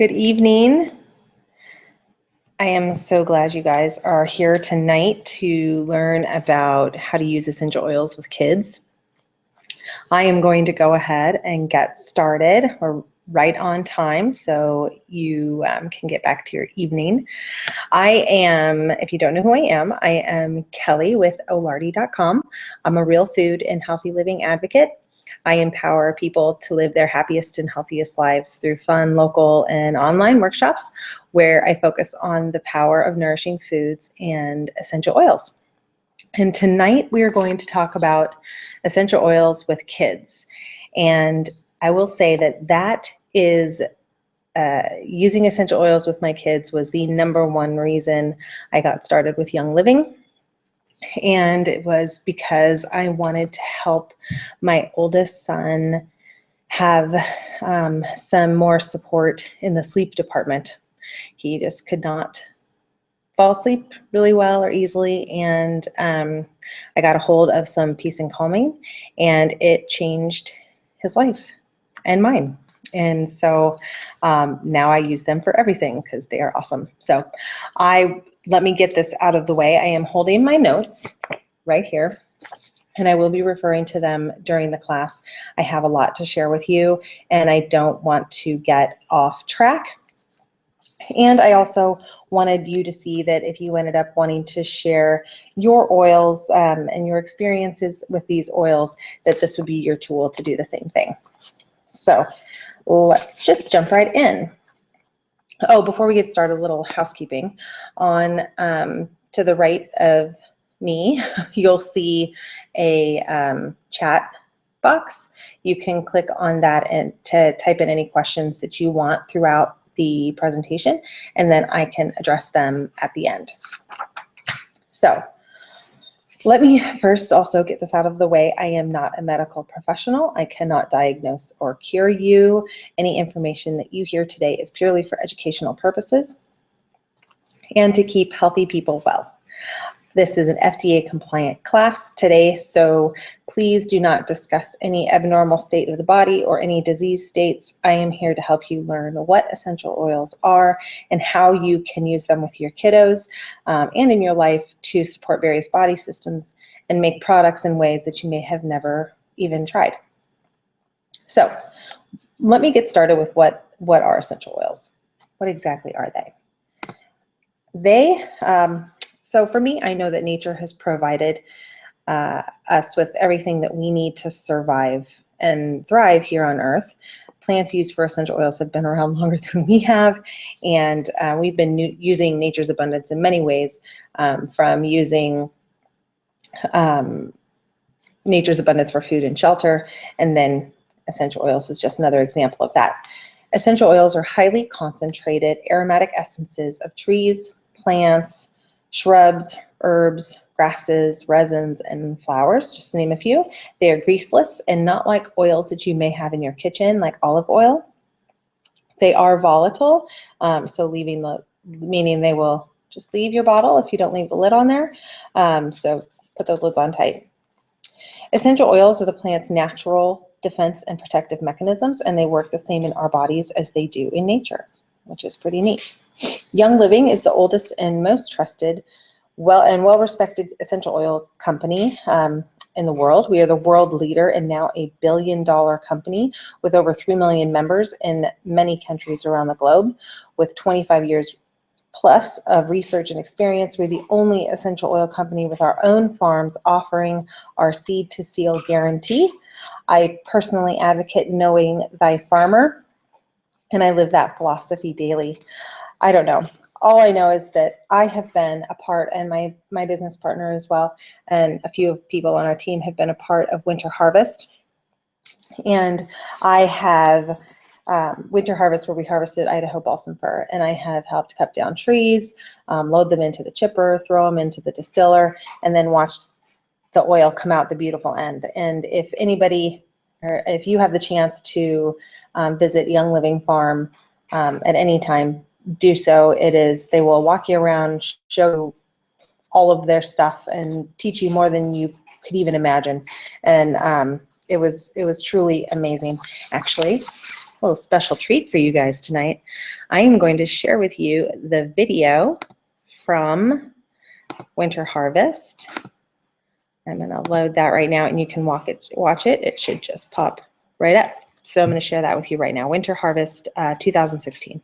Good evening. I am so glad you guys are here tonight to learn about how to use essential oils with kids. I am going to go ahead and get started. We're right on time, so you can get back to your evening. I am, if you don't know who I am Kelly with Olardi.com. I'm a real food and healthy living advocate. I empower people to live their happiest and healthiest lives through fun, local, and online workshops where I focus on the power of nourishing foods and essential oils. And tonight we are going to talk about essential oils with kids. And I will say that is using essential oils with my kids was the #1 reason I got started with Young Living. And it was because I wanted to help my oldest son have some more support in the sleep department. He just could not fall asleep really well or easily, and I got a hold of some peace and calming, and it changed his life and mine. And so now I use them for everything because they are awesome. So let me get this out of the way. I am holding my notes right here, and I will be referring to them during the class. I have a lot to share with you, and I don't want to get off track. And I also wanted you to see that if you ended up wanting to share your oils and your experiences with these oils, that this would be your tool to do the same thing. So let's just jump right in. Oh, before we get started, a little housekeeping. On to the right of me, you'll see a chat box. You can click on that and to type in any questions that you want throughout the presentation, and then I can address them at the end. So let me first also get this out of the way. I am not a medical professional. I cannot diagnose or cure you. Any information that you hear today is purely for educational purposes and to keep healthy people well. This is an FDA compliant class today, so please do not discuss any abnormal state of the body or any disease states. I am here to help you learn what essential oils are and how you can use them with your kiddos and in your life to support various body systems and make products in ways that you may have never even tried. So let me get started with what are essential oils. What exactly are they? So for me, I know that nature has provided us with everything that we need to survive and thrive here on Earth. Plants used for essential oils have been around longer than we have, and we've been using nature's abundance in many ways, from using nature's abundance for food and shelter, and then essential oils is just another example of that. Essential oils are highly concentrated aromatic essences of trees, plants, shrubs, herbs, grasses, resins, and flowers, just to name a few. They are greaseless and not like oils that you may have in your kitchen, like olive oil. They are volatile, so meaning they will just leave your bottle if you don't leave the lid on there. So put those lids on tight. Essential oils are the plant's natural defense and protective mechanisms, and they work the same in our bodies as they do in nature, which is pretty neat. Young Living is the oldest and most trusted, well-respected essential oil company in the world. We are the world leader and now a billion-dollar company with over 3 million members in many countries around the globe. With 25 years plus of research and experience, we're the only essential oil company with our own farms offering our seed to seal guarantee. I personally advocate knowing thy farmer, and I live that philosophy daily. I don't know. All I know is that I have been a part, and my business partner as well, and a few people on our team have been a part of Winter Harvest. And I have Winter Harvest, where we harvested Idaho balsam fir, and I have helped cut down trees, load them into the chipper, throw them into the distiller, and then watch the oil come out the beautiful end. And if anybody, or if you have the chance to visit Young Living Farm at any time, do so. They will walk you around, show you all of their stuff, and teach you more than you could even imagine. And it was truly amazing, actually. a little special treat for you guys tonight. I am going to share with you the video from Winter Harvest. I'm going to load that right now, and you can watch it. It should just pop right up. So I'm going to share that with you right now. Winter Harvest 2016.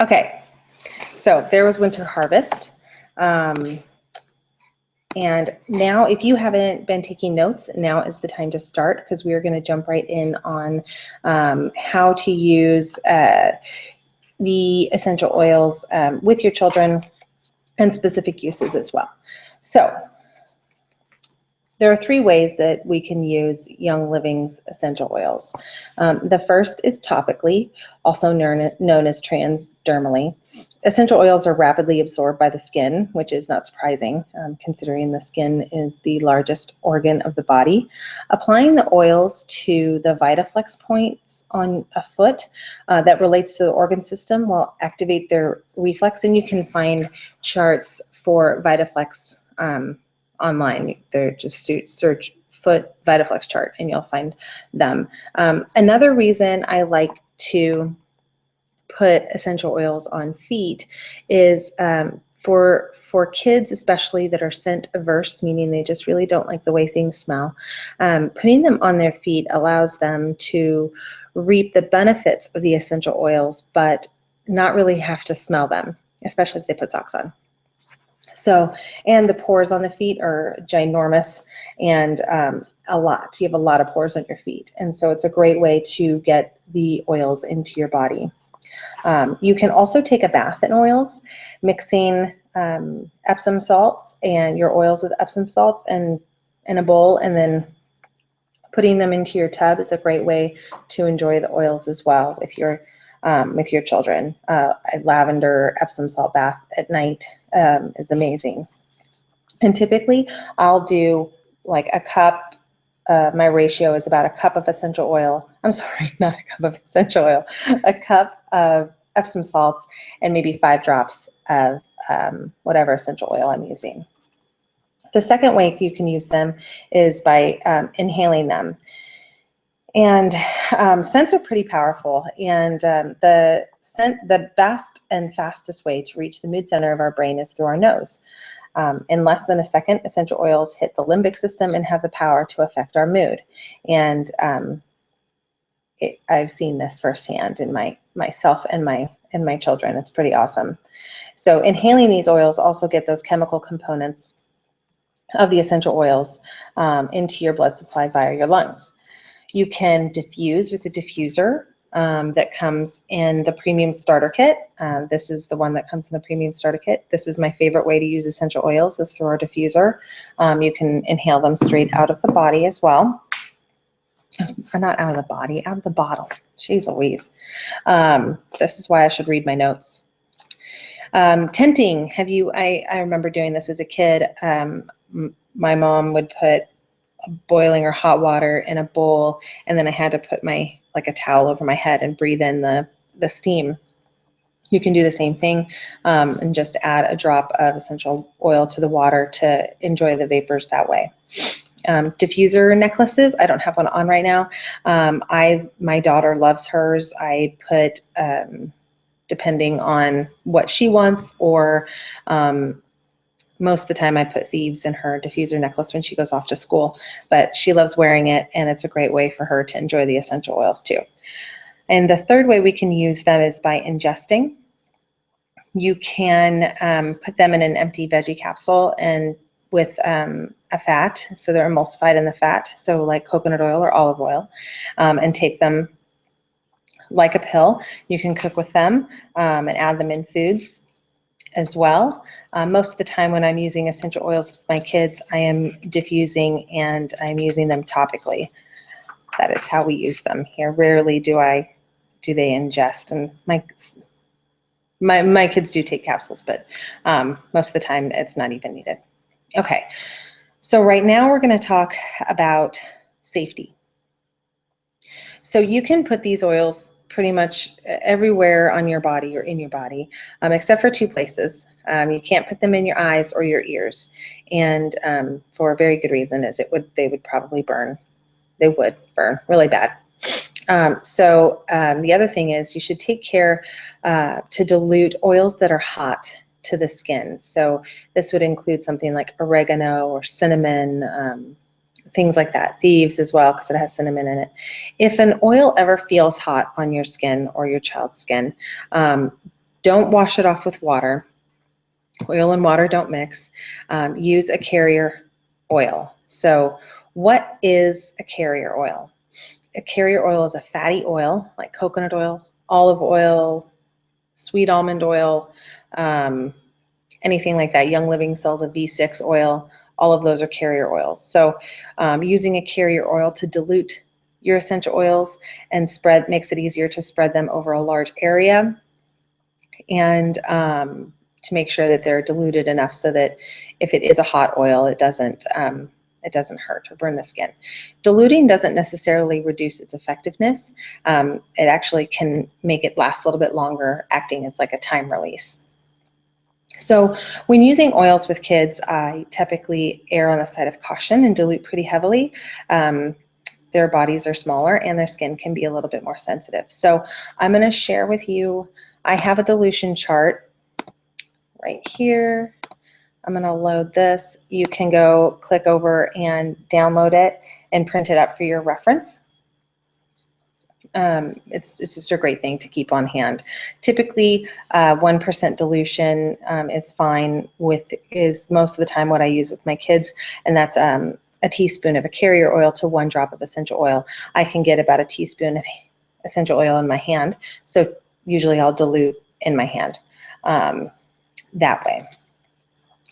Okay, so there was Winter Harvest. And now, if you haven't been taking notes, now is the time to start, because we are going to jump right in on how to use the essential oils with your children and specific uses as well. So there are 3 ways that we can use Young Living's essential oils. The first is topically, also known as transdermally. Essential oils are rapidly absorbed by the skin, which is not surprising, considering the skin is the largest organ of the body. Applying the oils to the VitaFlex points on a foot that relates to the organ system will activate their reflex, and you can find charts for VitaFlex online. They're just search foot VitaFlex chart and you'll find them. Another reason I like to put essential oils on feet is for kids, especially that are scent averse, meaning they just really don't like the way things smell. Putting them on their feet allows them to reap the benefits of the essential oils, but not really have to smell them, especially if they put socks on. So, and the pores on the feet are ginormous and a lot. You have a lot of pores on your feet. And so it's a great way to get the oils into your body. You can also take a bath in oils, mixing Epsom salts and your oils with Epsom salts and in a bowl, and then putting them into your tub is a great way to enjoy the oils as well with your children. A lavender Epsom salt bath at night is amazing. And typically I'll do like a cup my ratio is about a cup of essential oil. I'm sorry, not a cup of essential oil, a cup of Epsom salts and maybe 5 drops of whatever essential oil I'm using. The second way you can use them is by inhaling them. And scents are pretty powerful, and the best and fastest way to reach the mood center of our brain is through our nose. In less than a second, essential oils hit the limbic system and have the power to affect our mood. And I've seen this firsthand in myself and my children. It's pretty awesome. So inhaling these oils also get those chemical components of the essential oils into your blood supply via your lungs. You can diffuse with a diffuser that comes in the premium starter kit. This is the one that comes in the premium starter kit. This is my favorite way to use essential oils, is through our diffuser. You can inhale them straight out of the body as well. Or not out of the body, out of the bottle. Jeez Louise. This is why I should read my notes. Tenting. I remember doing this as a kid. My mom would put boiling or hot water in a bowl, and then I had to put a towel over my head and breathe in the steam. You can do the same thing and just add a drop of essential oil to the water to enjoy the vapors that way. Diffuser necklaces, I don't have one on right now. My daughter loves hers. I put, depending on what she wants, or most of the time I put thieves in her diffuser necklace when she goes off to school, but she loves wearing it, and it's a great way for her to enjoy the essential oils too. And the third way we can use them is by ingesting. You can put them in an empty veggie capsule and with a fat, so they're emulsified in the fat, so like coconut oil or olive oil, and take them like a pill. You can cook with them and add them in foods as well. Most of the time when I'm using essential oils with my kids, I am diffusing and I'm using them topically. That is how we use them here. Rarely do they ingest, and my kids do take capsules, but most of the time it's not even needed. Okay, so right now we're going to talk about safety. So you can put these oils pretty much everywhere on your body or in your body, except for 2 places. You can't put them in your eyes or your ears, and for a very good reason, is they would probably burn. They would burn really bad. The other thing is you should take care to dilute oils that are hot to the skin. So this would include something like oregano or cinnamon, things like that. Thieves as well, because it has cinnamon in it. If an oil ever feels hot on your skin or your child's skin, don't wash it off with water. Oil and water don't mix. Use a carrier oil. So what is a carrier oil? A carrier oil is a fatty oil like coconut oil, olive oil, sweet almond oil, anything like that. Young Living sells a V6 oil. All of those are carrier oils. So using a carrier oil to dilute your essential oils and makes it easier to spread them over a large area, and to make sure that they're diluted enough so that if it is a hot oil, it doesn't hurt or burn the skin. Diluting doesn't necessarily reduce its effectiveness. It actually can make it last a little bit longer, acting as like a time release. So when using oils with kids, I typically err on the side of caution and dilute pretty heavily. Their bodies are smaller and their skin can be a little bit more sensitive. So I'm going to share with you, I have a dilution chart right here. I'm going to load this. You can go click over and download it and print it up for your reference. It's just a great thing to keep on hand. Typically, 1% dilution is fine is most of the time what I use with my kids, and that's a teaspoon of a carrier oil to 1 drop of essential oil. I can get about a teaspoon of essential oil in my hand, so usually I'll dilute in my hand that way.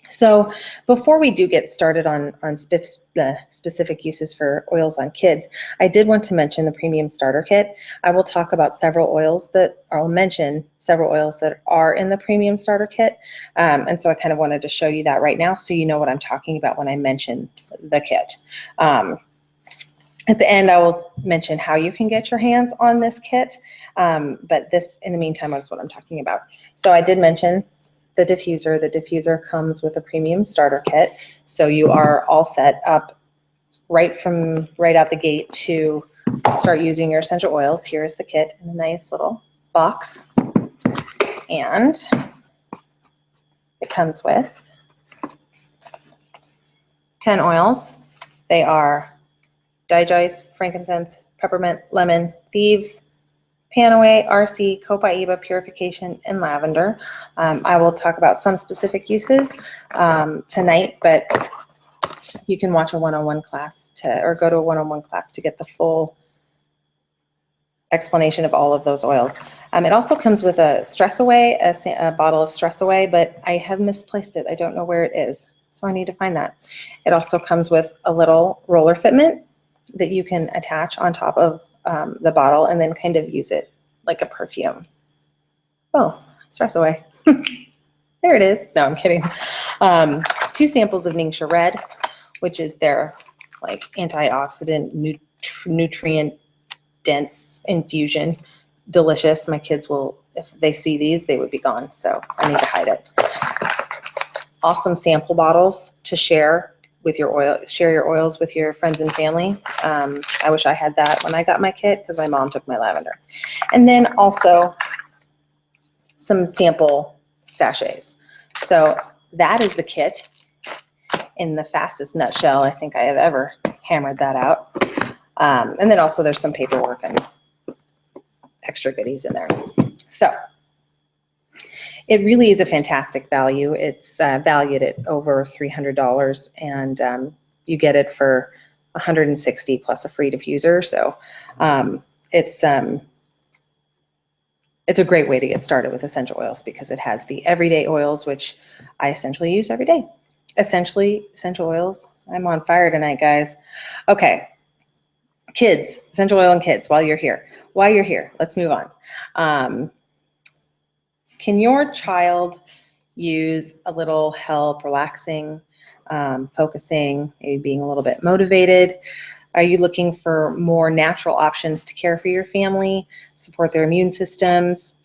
So before we do get started on the specific uses for oils on kids, I did want to mention the Premium Starter Kit. I will talk about several oils I'll mention several oils that are in the Premium Starter Kit. And so I kind of wanted to show you that right now so you know what I'm talking about when I mention the kit. At the end, I will mention how you can get your hands on this kit, but this, in the meantime, is what I'm talking about. So I did mention the diffuser. The diffuser comes with a premium starter kit, so you are all set up right out the gate to start using your essential oils. Here's the kit in a nice little box, and it comes with 10 oils. They are Digice, frankincense, peppermint, lemon, thieves, Panaway, RC, Copaiba, purification, and lavender. I will talk about some specific uses tonight, but you can watch a one-on-one class or go to a one-on-one class to get the full explanation of all of those oils. It also comes with a Stress Away, a bottle of Stress Away, but I have misplaced it. I don't know where it is, so I need to find that. It also comes with a little roller fitment that you can attach on top of the bottle and then kind of use it like a perfume. Oh, Stress Away. There it is. No, I'm kidding. 2 samples of Ningxia Red, which is their like antioxidant, nutrient dense infusion. Delicious. My kids will, if they see these, they would be gone. So I need to hide it. Awesome sample bottles to share with your oil, share your oils with your friends and family. I wish I had that when I got my kit because my mom took my lavender. And then also some sample sachets. So that is the kit in the fastest nutshell I think I have ever hammered that out. And then also there's some paperwork and extra goodies in there. So it really is a fantastic value. It's valued at over $300, and you get it for $160 plus a free diffuser. So it's a great way to get started with essential oils because it has the everyday oils, which I essentially use every day. Essential oils. I'm on fire tonight, guys. Okay, kids, essential oil and kids. While you're here, let's move on. Can your child use a little help relaxing, focusing, maybe being a little bit motivated? Are you looking for more natural options to care for your family, support their immune systems?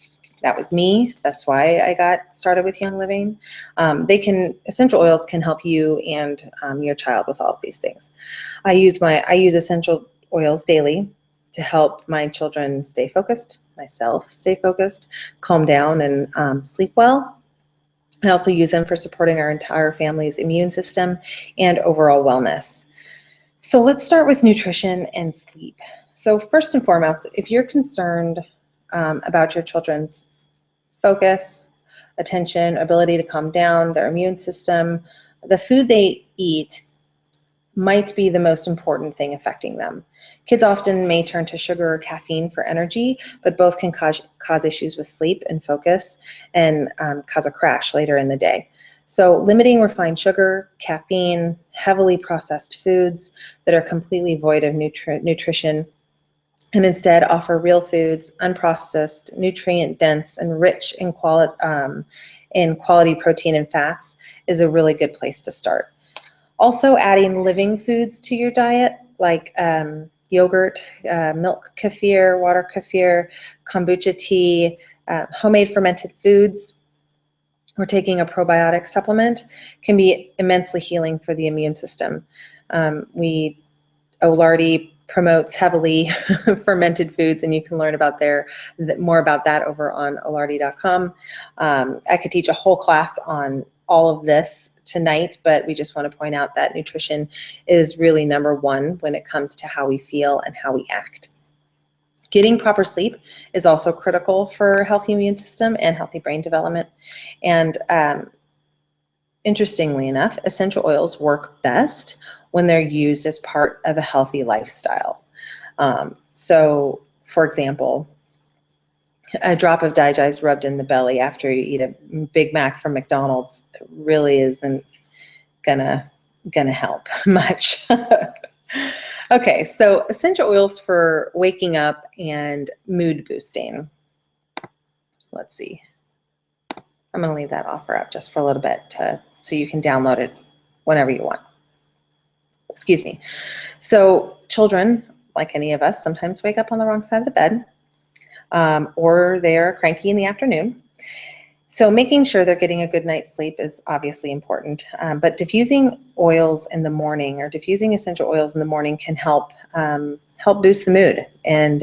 That was me. That's why I got started with Young Living. Essential oils can help you and your child with all of these things. I use essential oils daily to help my children stay focused, myself stay focused, calm down, and sleep well. I also use them for supporting our entire family's immune system and overall wellness. So let's start with nutrition and sleep. So first and foremost, if you're concerned about your children's focus, attention, ability to calm down, their immune system, the food they eat might be the most important thing affecting them. Kids often may turn to sugar or caffeine for energy, but both can cause issues with sleep and focus and cause a crash later in the day. So limiting refined sugar, caffeine, heavily processed foods that are completely void of nutrition, and instead offer real foods, unprocessed, nutrient-dense, and rich in quality protein and fats is a really good place to start. Also, adding living foods to your diet, like yogurt, milk kefir, water kefir, kombucha tea, homemade fermented foods, or taking a probiotic supplement can be immensely healing for the immune system. Olardi promotes heavily fermented foods, and you can learn about more about that over on olardi.com. I could teach a whole class on all of this tonight, but we just want to point out that nutrition is really number one when it comes to how we feel and how we act. Getting proper sleep is also critical for healthy immune system and healthy brain development. And interestingly enough, essential oils work best when they're used as part of a healthy lifestyle. So, for example, a drop of Digest rubbed in the belly after you eat a Big Mac from McDonald's really isn't gonna help much. Okay, so essential oils for waking up and mood boosting. Let's see. I'm gonna leave that offer up just for a little bit so you can download it whenever you want. Excuse me. So children, like any of us, sometimes wake up on the wrong side of the bed, or they're cranky in the afternoon. So making sure they're getting a good night's sleep is obviously important, but diffusing oils in the morning or diffusing essential oils in the morning can help boost the mood and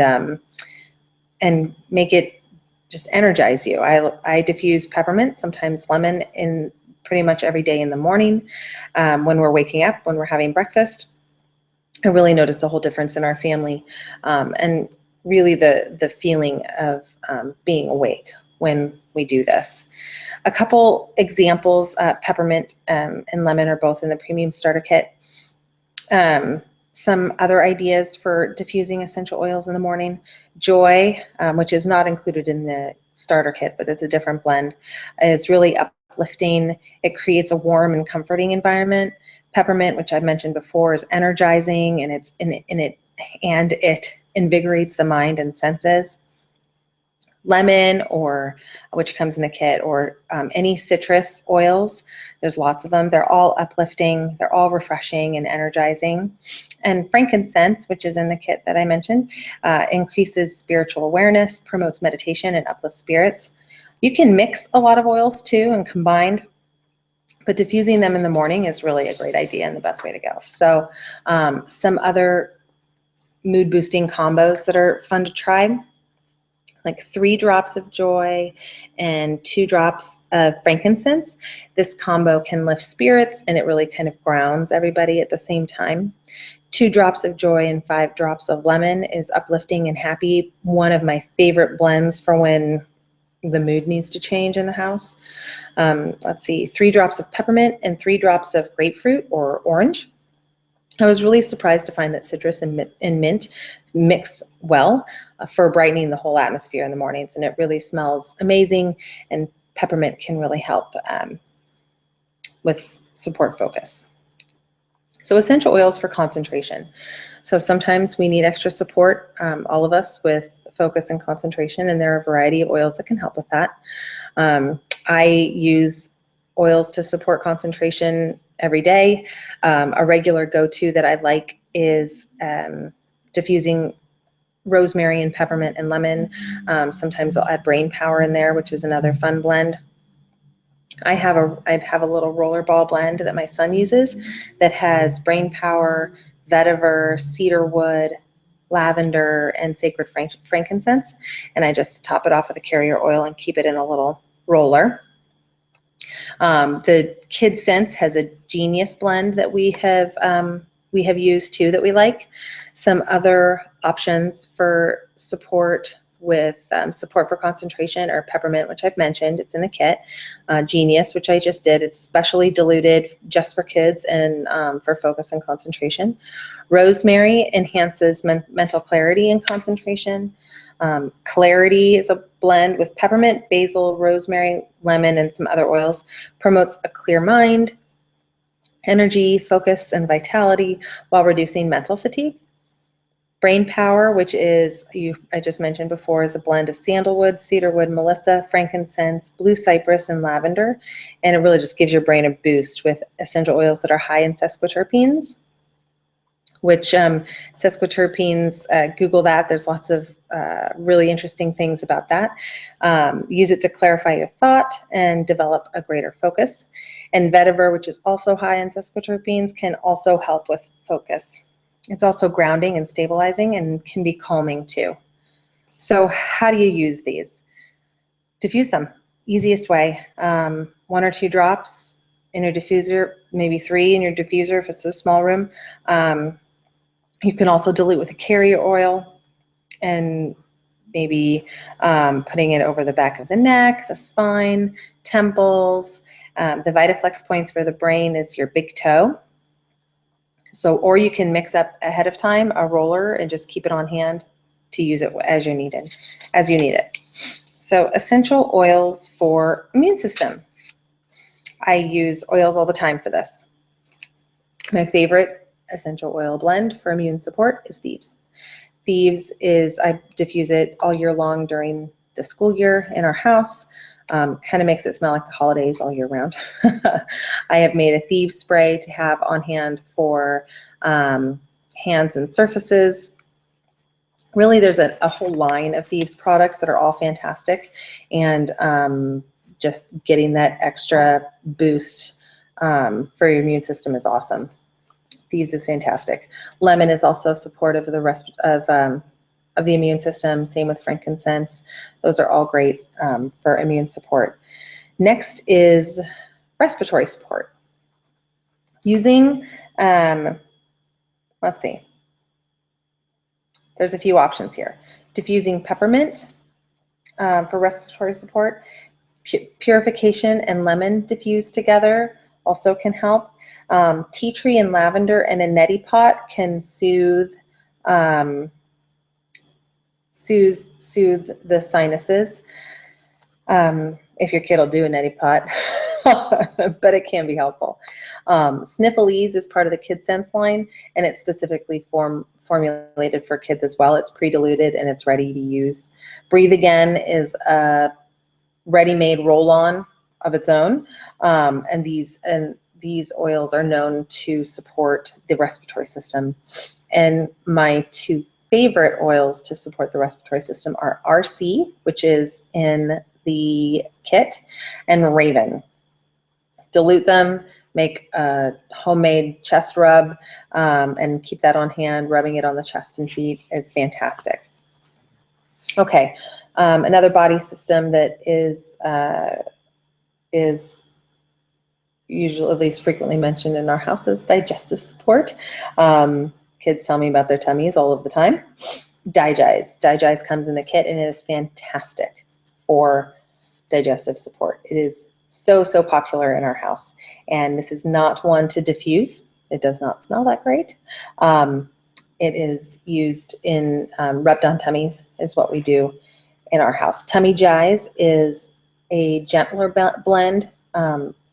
make it just energize you. I diffuse peppermint, sometimes lemon, in pretty much every day in the morning when we're waking up, when we're having breakfast. I really notice a whole difference in our family and really the feeling of being awake when we do this. A couple examples, peppermint and lemon are both in the premium starter kit. Some other ideas for diffusing essential oils in the morning: Joy, which is not included in the starter kit, but it's a different blend, is really uplifting. It creates a warm and comforting environment. Peppermint, which I've mentioned before, is energizing, and it invigorates the mind and senses. Lemon, or which comes in the kit, or any citrus oils, there's lots of them. They're all uplifting, they're all refreshing and energizing. And frankincense, which is in the kit that I mentioned, increases spiritual awareness, promotes meditation, and uplifts spirits. You can mix a lot of oils too and combined, but diffusing them in the morning is really a great idea and the best way to go. So some other mood boosting combos that are fun to try, like 3 drops of Joy and 2 drops of frankincense. This combo can lift spirits, and it really kind of grounds everybody at the same time. 2 drops of Joy and 5 drops of lemon is uplifting and happy. One of my favorite blends for when the mood needs to change in the house. Let's see, 3 drops of peppermint and 3 drops of grapefruit or orange. I was really surprised to find that citrus and mint mix well for brightening the whole atmosphere in the mornings, and it really smells amazing, and peppermint can really help with support focus. So essential oils for concentration. So sometimes we need extra support, all of us, with focus and concentration, and there are a variety of oils that can help with that. I use oils to support concentration every day. A regular go-to that I like is diffusing rosemary and peppermint and lemon. Sometimes I'll add brain power in there, which is another fun blend. I have a little rollerball blend that my son uses that has brain power, vetiver, cedarwood, lavender, and sacred frankincense, and I just top it off with a carrier oil and keep it in a little roller. The Kid Sense has a Genius blend that we have used too that we like. Some other options for support with support for concentration are peppermint, which I've mentioned, it's in the kit. Genius, which I just did, it's specially diluted just for kids and for focus and concentration. Rosemary enhances mental clarity and concentration. Clarity is a blend with peppermint, basil, rosemary, lemon, and some other oils. Promotes a clear mind, energy, focus, and vitality while reducing mental fatigue. Brain Power, which is, I just mentioned before, is a blend of sandalwood, cedarwood, melissa, frankincense, blue cypress, and lavender. And it really just gives your brain a boost with essential oils that are high in sesquiterpenes, which sesquiterpenes, Google that. There's lots of really interesting things about that. Use it to clarify your thought and develop a greater focus. And vetiver, which is also high in sesquiterpenes, can also help with focus. It's also grounding and stabilizing and can be calming too. So how do you use these? Diffuse them. Easiest way, 1 or 2 drops in your diffuser, maybe 3 in your diffuser if it's a small room. You can also dilute with a carrier oil and maybe putting it over the back of the neck, the spine, temples. The VitaFlex points for the brain is your big toe. So, or you can mix up ahead of time a roller and just keep it on hand to use it as you need it. So essential oils for immune system. I use oils all the time for this. My favorite essential oil blend for immune support is Thieves. Thieves is, I diffuse it all year long during the school year in our house. Kind of makes it smell like the holidays all year round. I have made a thieves spray to have on hand for hands and surfaces. Really, there's a whole line of thieves products that are all fantastic, and just getting that extra boost for your immune system is awesome. Thieves is fantastic. Lemon is also supportive of the rest of the immune system. Same with frankincense. Those are all great for immune support. Next is respiratory support. Using, let's see, there's a few options here. Diffusing peppermint for respiratory support. Purification and lemon diffused together also can help. Tea tree and lavender and a neti pot can soothe the sinuses. If your kid will do a neti pot, but it can be helpful. Sniffalese is part of the KidSense line, and it's specifically formulated for kids as well. It's pre-diluted and it's ready to use. Breathe Again is a ready-made roll-on of its own, and these oils are known to support the respiratory system. And my two favorite oils to support the respiratory system are RC, which is in the kit, and Raven. Dilute them, make a homemade chest rub, and keep that on hand. Rubbing it on the chest and feet is fantastic. Okay, another body system that is usually, at least frequently mentioned in our house, is digestive support. Kids tell me about their tummies all of the time. Digize. Digize comes in the kit and it is fantastic for digestive support. It is so popular in our house. And this is not one to diffuse. It does not smell that great. It is used in rubbed on tummies is what we do in our house. Tummy Jize is a gentler blend,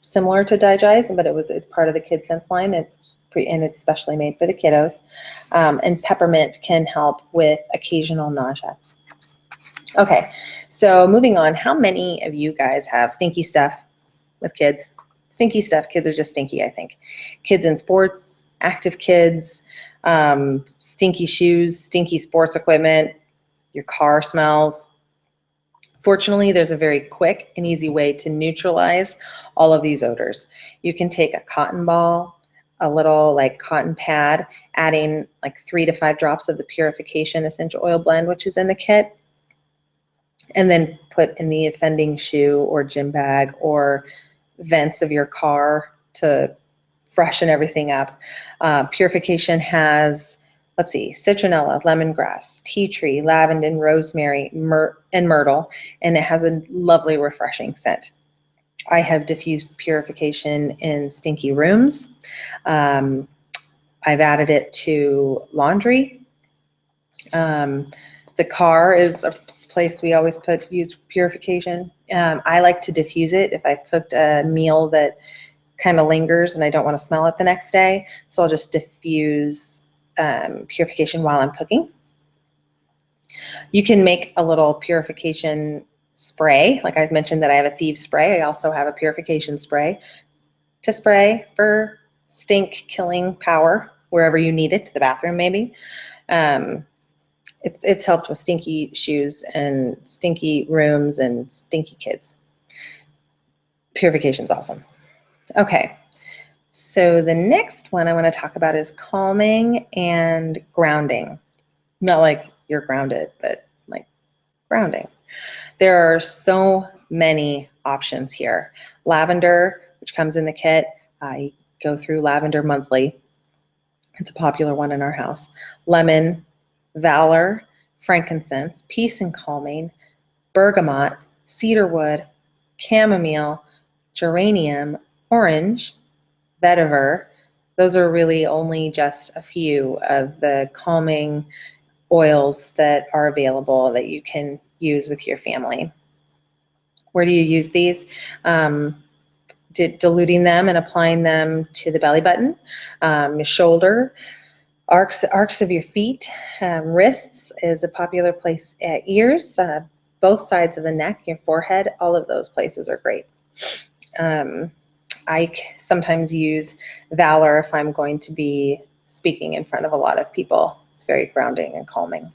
similar to Digize, but it's part of the KidSense line. It's specially made for the kiddos. And peppermint can help with occasional nausea. Okay, so moving on. How many of you guys have stinky stuff with kids? Stinky stuff. Kids are just stinky, I think. Kids in sports, active kids, stinky shoes, stinky sports equipment, your car smells. Fortunately, there's a very quick and easy way to neutralize all of these odors. You can take a cotton ball, a little cotton pad, adding 3 to 5 drops of the Purification Essential Oil Blend, which is in the kit, and then put in the offending shoe or gym bag or vents of your car to freshen everything up. Purification has, let's see, citronella, lemongrass, tea tree, lavender, rosemary, and myrtle, and it has a lovely, refreshing scent. I have diffused Purification in stinky rooms. I've added it to laundry. The car is a place we always use Purification. I like to diffuse it if I've cooked a meal that kind of lingers and I don't want to smell it the next day. So I'll just diffuse Purification while I'm cooking. You can make a little Purification spray. Like I mentioned that I have a thieves spray. I also have a Purification spray to spray for stink killing power wherever you need it, to the bathroom maybe. It's helped with stinky shoes and stinky rooms and stinky kids. Purification's awesome. Okay, so the next one I want to talk about is calming and grounding. Not like you're grounded, but like grounding. There are so many options here. Lavender, which comes in the kit. I go through lavender monthly. It's a popular one in our house. Lemon, valor, frankincense, peace and calming, bergamot, cedarwood, chamomile, geranium, orange, vetiver. Those are really only just a few of the calming oils that are available that you can use with your family. Where do you use these? Diluting them and applying them to the belly button, your shoulder, arcs of your feet, wrists is a popular place, ears, both sides of the neck, your forehead, all of those places are great. I sometimes use Valor if I'm going to be speaking in front of a lot of people. It's very grounding and calming.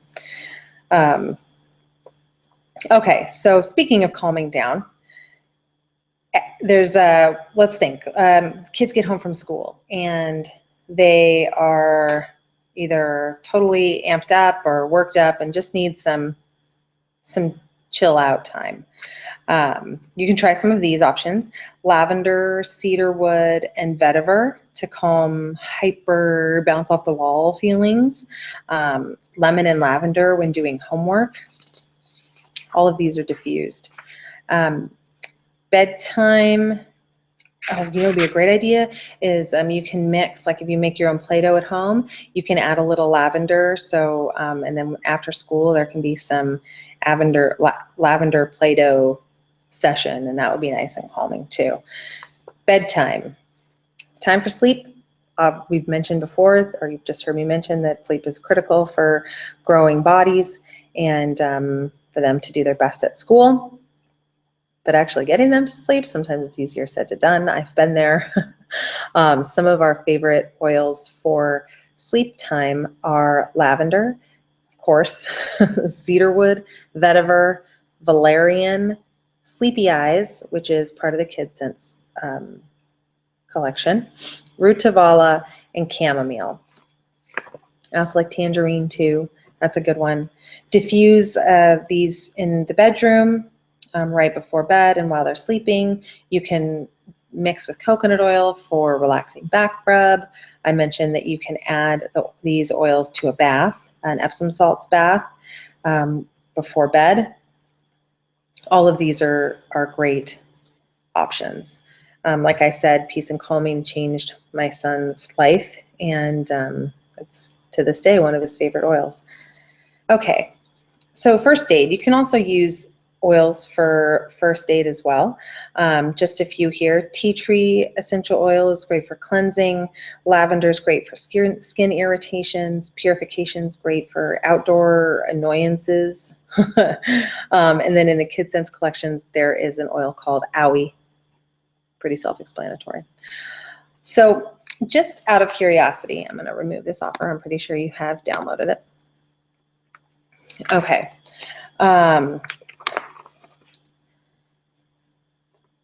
Okay, so speaking of calming down, there's let's think, kids get home from school and they are either totally amped up or worked up and just need some chill out time. You can try some of these options: lavender, cedarwood, and vetiver to calm hyper bounce off the wall feelings. Lemon and lavender when doing homework. All of these are diffused. Bedtime, would be a great idea is you can mix, like if you make your own Play-Doh at home, you can add a little lavender. So, and then after school, there can be some lavender Play-Doh session, and that would be nice and calming too. Bedtime. It's time for sleep. We've mentioned before, or you've just heard me mention, that sleep is critical for growing bodies and for them to do their best at school. But actually getting them to sleep, sometimes it's easier said than done. I've been there. Some of our favorite oils for sleep time are lavender, of course, cedarwood, vetiver, valerian, sleepy eyes, which is part of the Kids Sense collection, rutavala, and chamomile. I also like tangerine too. That's a good one. Diffuse these in the bedroom right before bed and while they're sleeping. You can mix with coconut oil for relaxing back rub. I mentioned that you can add these oils to a bath, an Epsom salts bath before bed. All of these are great options. Like I said, Peace and Calming changed my son's life, and it's to this day one of his favorite oils. Okay, so first aid. You can also use oils for first aid as well. Just a few here. Tea tree essential oil is great for cleansing. Lavender is great for skin irritations. Purification is great for outdoor annoyances. And then in the Kids Sense collections, there is an oil called Owie. Pretty self-explanatory. So just out of curiosity, I'm going to remove this offer. I'm pretty sure you have downloaded it. Okay.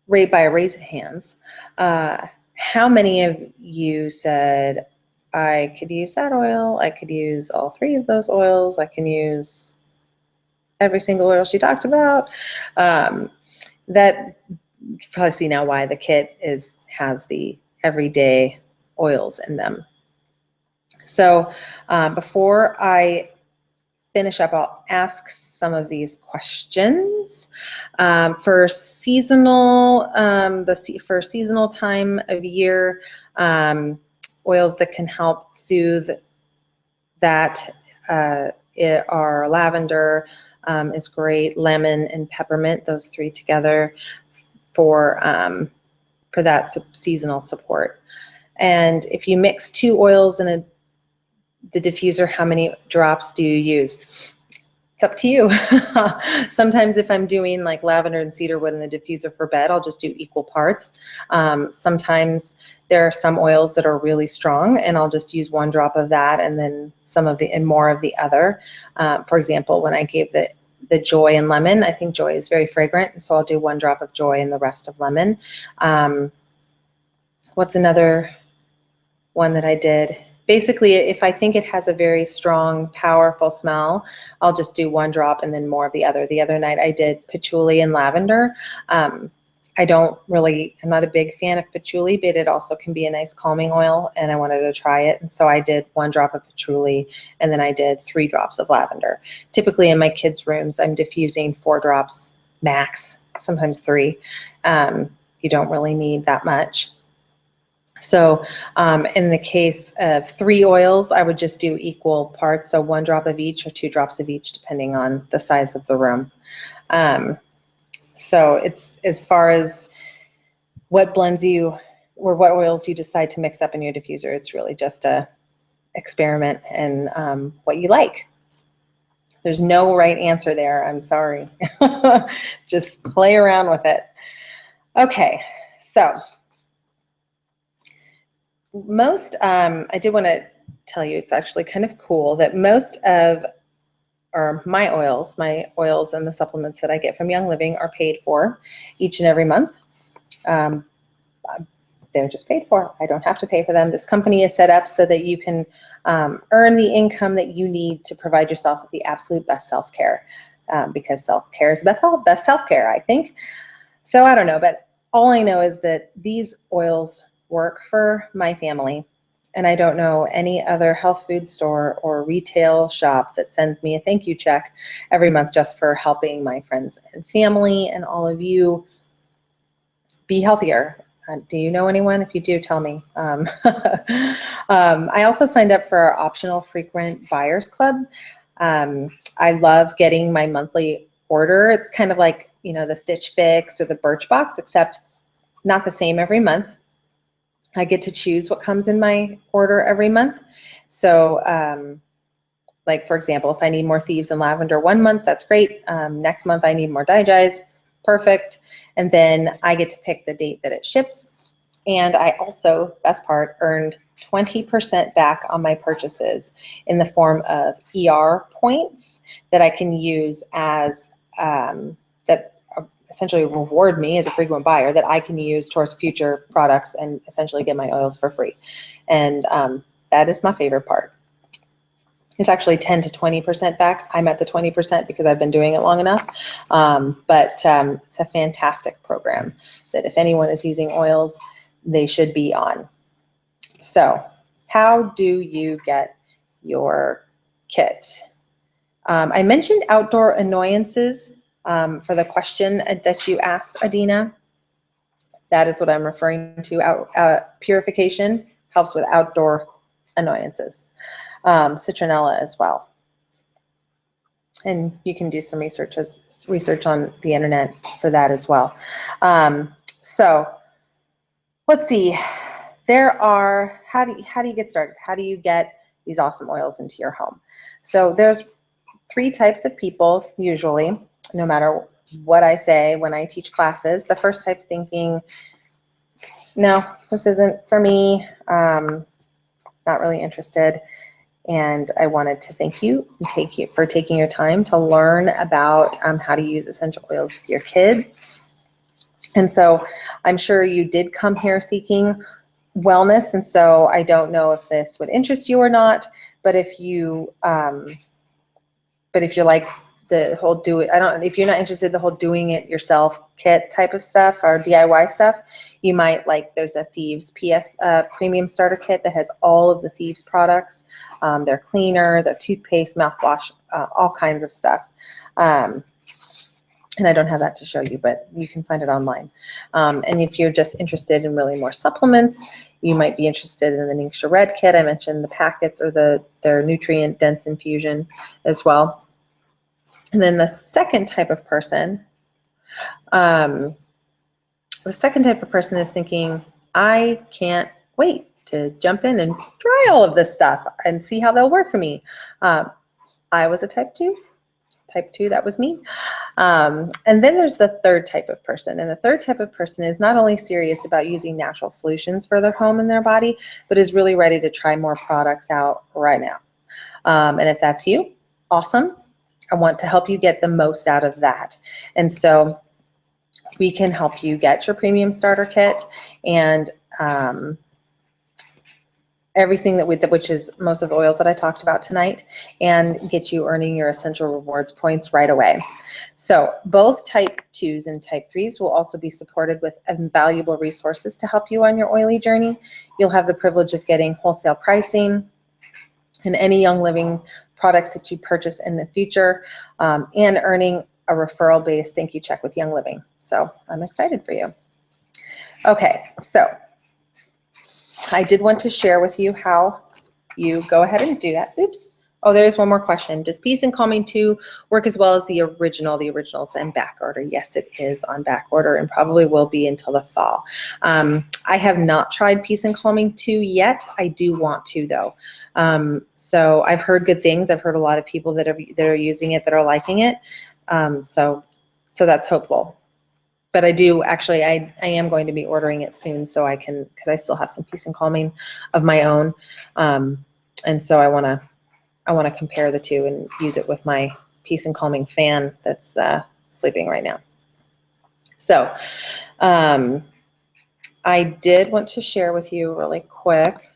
Right by a raise of hands, how many of you said, I could use that oil, I could use all three of those oils, I can use every single oil she talked about? That you can probably see now why the kit has the everyday oils in them. So before I finish up, I'll ask some of these questions. For seasonal, for seasonal time of year, oils that can help soothe that are lavender is great, lemon and peppermint, those three together for that seasonal support. And if you mix two oils in the diffuser, how many drops do you use? It's up to you. Sometimes if I'm doing like lavender and cedarwood in the diffuser for bed, I'll just do equal parts. Sometimes there are some oils that are really strong and I'll just use 1 drop of that and then more of the other. For example, when I gave the Joy and lemon, I think Joy is very fragrant, so I'll do 1 drop of Joy and the rest of lemon. What's another one that I did? Basically, if I think it has a very strong, powerful smell, I'll just do 1 drop and then more of the other. The other night I did patchouli and lavender. I'm not a big fan of patchouli, but it also can be a nice calming oil, and I wanted to try it. And so I did 1 drop of patchouli, and then I did 3 drops of lavender. Typically in my kids' rooms, I'm diffusing 4 drops max, sometimes 3. You don't really need that much. So in the case of 3 oils, I would just do equal parts, so 1 drop of each or 2 drops of each, depending on the size of the room. So it's as far as what blends you or what oils you decide to mix up in your diffuser, it's really just a experiment and what you like. There's no right answer there. I'm sorry. Just play around with it. Okay, so I did want to tell you, it's actually kind of cool that most of my oils and the supplements that I get from Young Living are paid for each and every month. They're just paid for. I don't have to pay for them. This company is set up so that you can earn the income that you need to provide yourself with the absolute best self-care, because self-care is best healthcare, I think. So I don't know, but all I know is that these oils work for my family, and I don't know any other health food store or retail shop that sends me a thank you check every month just for helping my friends and family and all of you be healthier. Do you know anyone? If you do, tell me. I also signed up for our optional frequent buyers club. I love getting my monthly order. It's kind of like, the Stitch Fix or the Birchbox, except not the same every month. I get to choose what comes in my order every month. So, like for example, if I need more Thieves and Lavender one month, that's great. Next month I need more Digize. Perfect. And then I get to pick the date that it ships. And I also, best part, earned 20% back on my purchases in the form of ER points that I can use as, that essentially reward me as a frequent buyer that I can use towards future products and essentially get my oils for free. And that is my favorite part. It's actually 10 to 20% back. I'm at the 20% because I've been doing it long enough. But it's a fantastic program that if anyone is using oils, they should be on. So how do you get your kit? I mentioned outdoor annoyances for the question that you asked, Adina. That is what I'm referring to. Purification helps with outdoor annoyances. Citronella as well. And you can do some research on the internet for that as well. So let's see. How do you get started? How do you get these awesome oils into your home? So there's 3 types of people usually, no matter what I say when I teach classes. The first type thinking, no, this isn't for me. Not really interested. And I wanted to thank you for taking your time to learn about how to use essential oils with your kid. And so I'm sure you did come here seeking wellness, and so I don't know if this would interest you or not. But if you, if you're like the whole if you're not interested in the whole doing it yourself kit type of stuff or DIY stuff, you might like, there's a Thieves premium starter kit that has all of the Thieves products, their cleaner, their toothpaste, mouthwash, all kinds of stuff. And I don't have that to show you, but you can find it online. And if you're just interested in really more supplements, you might be interested in the Ningxia Red kit. I mentioned the packets or their nutrient dense infusion as well. And then the second type of person, is thinking, I can't wait to jump in and try all of this stuff and see how they'll work for me. I was a type 2. That was me. And then there's the third type of person. And the third type of person is not only serious about using natural solutions for their home and their body, but is really ready to try more products out right now. And if that's you, awesome. I want to help you get the most out of that. And so we can help you get your premium starter kit and everything which is most of the oils that I talked about tonight, and get you earning your essential rewards points right away. So both type 2s and type 3s will also be supported with invaluable resources to help you on your oily journey. You'll have the privilege of getting wholesale pricing in any Young Living products that you purchase in the future, and earning a referral-based thank you check with Young Living. So I'm excited for you. Okay, so I did want to share with you how you go ahead and do that. Oops, Oh, there's one more question. Does Peace and Calming 2 work as well as the original? The original's in back order. Yes, it is on back order and probably will be until the fall. I have not tried Peace and Calming 2 yet. I do want to, though. So I've heard good things. I've heard a lot of people that are using it that are liking it. So that's hopeful. But I do actually, I am going to be ordering it soon so I can, because I still have some Peace and Calming of my own. And so I want to compare the two and use it with my Peace and Calming fan that's sleeping right now. So I did want to share with you really quick,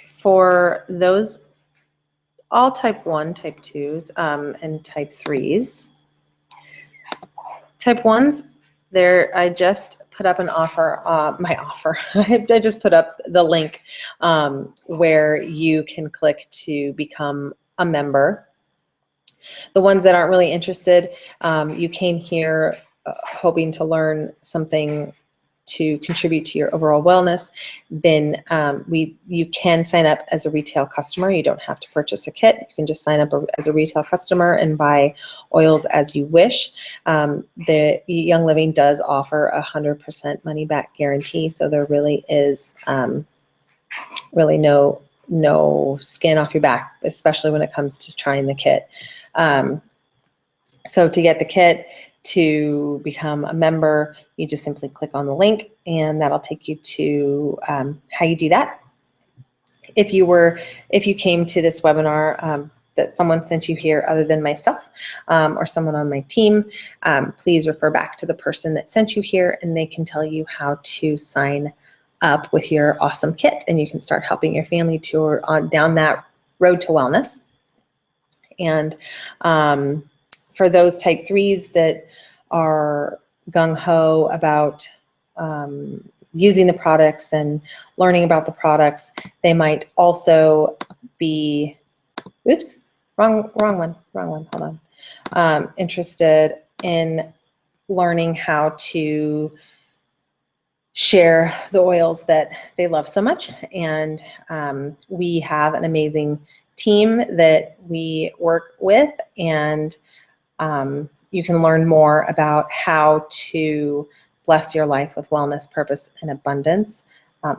for those all type 1, type 2s, and type 3s. Type 1s, there, I just put up an offer, my offer. I just put up the link where you can click to become a member. The ones that aren't really interested, you came here hoping to learn something to contribute to your overall wellness, then you can sign up as a retail customer. You don't have to purchase a kit. You can just sign up as a retail customer and buy oils as you wish. The Young Living does offer 100% money back guarantee, so there really is really no skin off your back, especially when it comes to trying the kit. So to get the kit, to become a member, you just simply click on the link and that'll take you to how you do that. If you came to this webinar that someone sent you here other than myself or someone on my team, please refer back to the person that sent you here and they can tell you how to sign up with your awesome kit and you can start helping your family tour down that road to wellness. And for those type 3s that are gung-ho about using the products and learning about the products, they might also be, oops, wrong one, hold on. Interested in learning how to share the oils that they love so much. And we have an amazing team that we work with, and you can learn more about how to bless your life with wellness, purpose, and abundance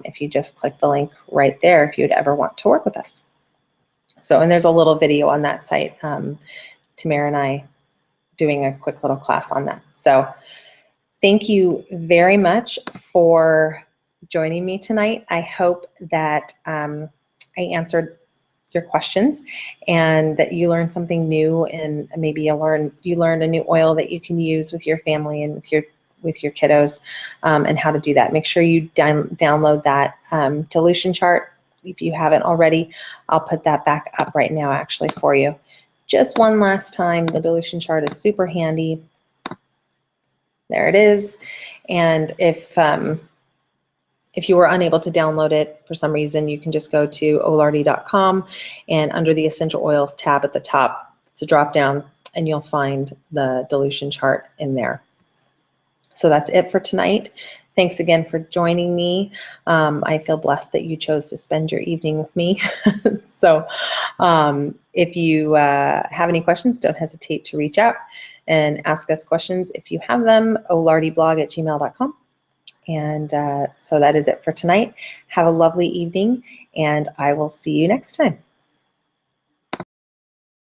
if you just click the link right there if you'd ever want to work with us. So, and there's a little video on that site, Tamara and I doing a quick little class on that. So thank you very much for joining me tonight. I hope that I answered your questions and that you learned something new, and maybe you learned a new oil that you can use with your family and with your kiddos, and how to do that. Make sure you download that dilution chart if you haven't already. I'll put that back up right now actually for you. Just one last time, the dilution chart is super handy. There it is. And if you were unable to download it for some reason, you can just go to olardi.com and under the Essential Oils tab at the top, it's a drop down and you'll find the dilution chart in there. So that's it for tonight. Thanks again for joining me. I feel blessed that you chose to spend your evening with me. So if you have any questions, don't hesitate to reach out and ask us questions. If you have them, olardiblog@gmail.com. And so that is it for tonight. Have a lovely evening, and I will see you next time.